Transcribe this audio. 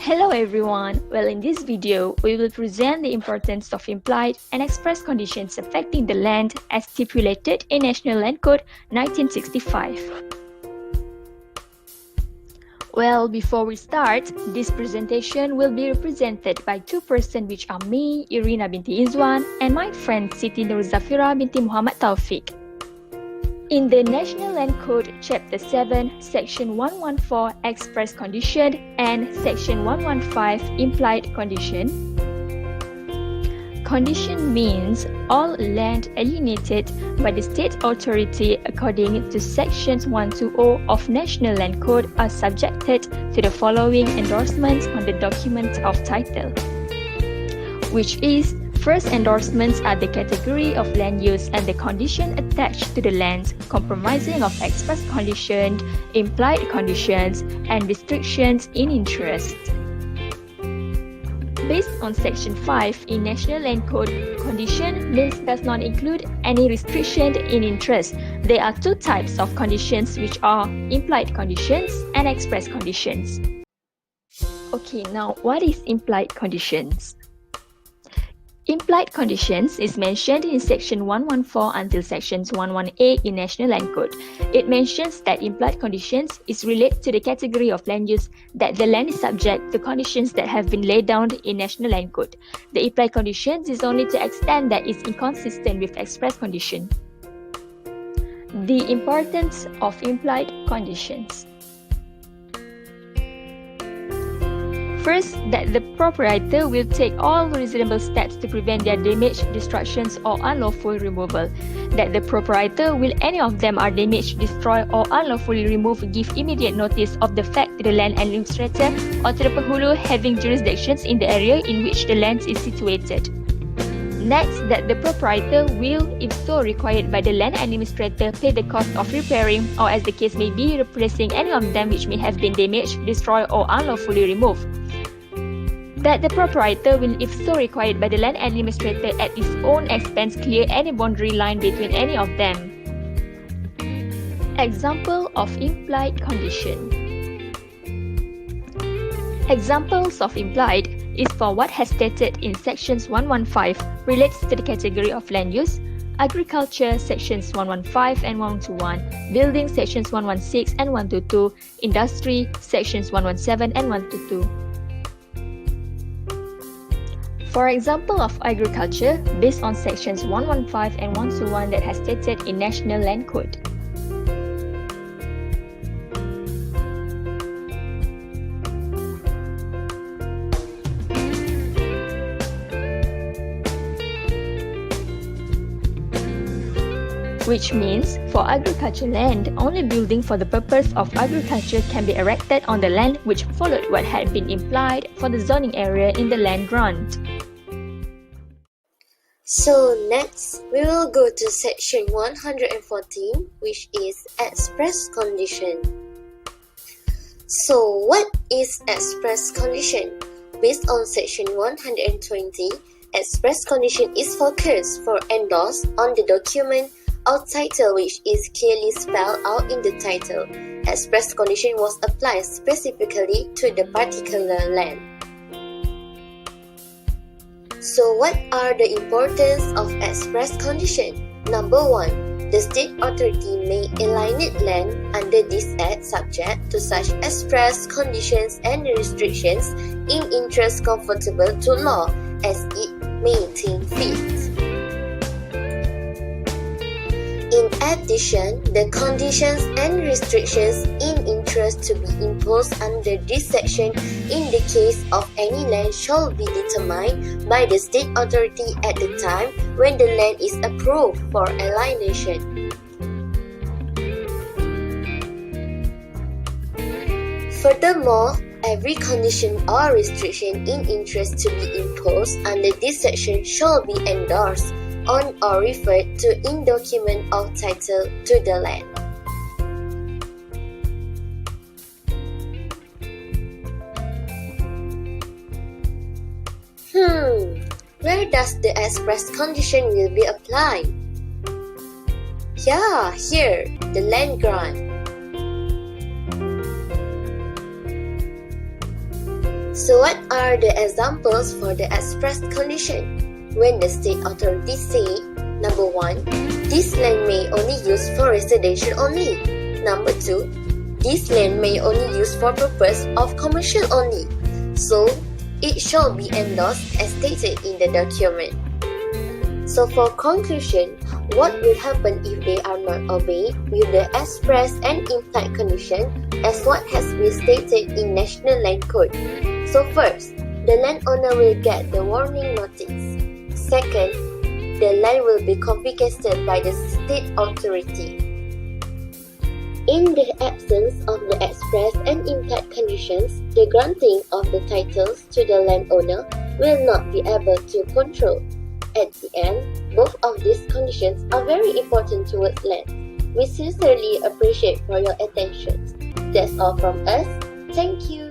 Hello everyone! Well, in this video, we will present the importance of implied and express conditions affecting the land as stipulated in National Land Code 1965. Well, before we start, this presentation will be represented by two persons, which are me, Irina binti Izwan, and my friend Siti Nur Zafira binti Muhammad Taufik. In the National Land Code, Chapter 7, Section 114 Express Condition and Section 115 Implied Condition. Condition means all land alienated by the state authority according to Sections 120 of National Land Code are subjected to the following endorsements on the document of title, which is: first, endorsements are the category of land use and the condition attached to the land, comprising of express conditions, implied conditions, and restrictions in interest. Based on Section 5 in National Land Code, condition means does not include any restriction in interest. There are two types of conditions, which are implied conditions and express conditions. Okay, now what is implied conditions? Implied conditions is mentioned in Section 114 until Sections 118 in National Land Code. It mentions that implied conditions is related to the category of land use that the land is subject to conditions that have been laid down in National Land Code. The implied conditions is only to extent that it's inconsistent with express condition. The importance of implied conditions. First, that the proprietor will take all reasonable steps to prevent their damage, destructions, or unlawful removal. That the proprietor will any of them are damaged, destroyed, or unlawfully removed, give immediate notice of the fact to the land administrator or to the penghulu having jurisdictions in the area in which the land is situated. Next, that the proprietor will, if so required by the land administrator, pay the cost of repairing or, as the case may be, replacing any of them which may have been damaged, destroyed, or unlawfully removed. That the proprietor will, if so required by the land administrator, at his own expense clear any boundary line between any of them. Example of implied condition. Examples of implied is for what has stated in Sections 115 relates to the category of land use, agriculture Sections 115 and 121, building Sections 116 and 122, industry Sections 117 and 122. For example of agriculture, based on Sections 115 and 121 that has stated in National Land Code. Which means, for agriculture land, only building for the purpose of agriculture can be erected on the land which followed what had been implied for the zoning area in the land grant. So next, we will go to Section 114, which is express condition. So what is express condition? Based on Section 120, express condition is focused for endorsed on the document of title which is clearly spelled out in the title. Express condition was applied specifically to the particular land. So what are the importance of express condition? Number 1. The state authority may alienate land under this Act subject to such express conditions and restrictions in interest comfortable to law as it may think fit. In addition, the conditions and restrictions in interest to be imposed under this section in the case of any land shall be determined by the state authority at the time when the land is approved for alienation. Furthermore, every condition or restriction in interest to be imposed under this section shall be endorsed on or referred to in document of title to the land. Where does the express condition will be applied? Yeah, here, the land grant. So what are the examples for the express condition? When the state authorities say, number 1, this land may only use for residential only. Number 2, this land may only use for purpose of commercial only. So it shall be endorsed as stated in the document. So for conclusion, what will happen if they are not obeyed with the express and implied condition as what has been stated in National Land Code? So first, the landowner will get the warning notice. Second, the land will be confiscated by the state authority. In the absence of the express and implied conditions, the granting of the titles to the landowner will not be able to control. At the end, both of these conditions are very important towards land. We sincerely appreciate for your attention. That's all from us. Thank you.